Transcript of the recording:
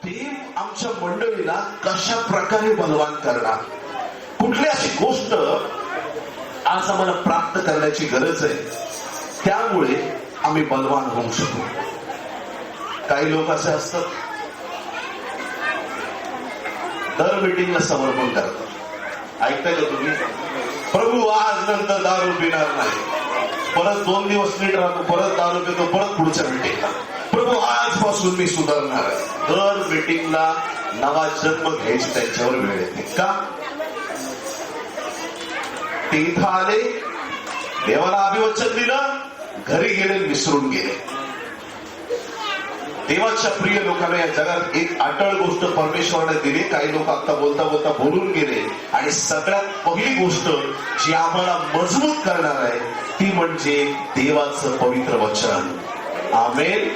देव आमच्या मंडळीला कशा प्रकारे बलवान करणार, कुठली अशी गोष्ट आज आम्हाला प्राप्त करण्याची गरज आहे, त्यामुळे आम्ही बलवान होऊ शकू. काही लोक असे असतात, दर मीटिंगला समर्पण करतात. ऐकताय का तुम्ही? प्रभू आज नंतर दारू पिणार नाही, परत 2 दिवस नीट राहतो, परत दारू पितो, परत पुढच्या मीटिंगला प्रभू आजपासून मी सुधारणार आहे. दर मीटिंगला नवा जन्म घ्यायची त्यांच्यावर वेळ येते का? ते इथं आले, देवाला अभिवचन दिलं, घरी गेले, विसरून गेले. देवाच्या प्रिय लोकांना या जगात एक अटळ गोष्ट परमेश्वराने दिली. काही लोक आता बोलता बोलता बोलून गेले, आणि सगळ्यात पहिली गोष्ट जी आम्हाला मजबूत करणार आहे ती म्हणजे देवाचं पवित्र वचन. आमेन.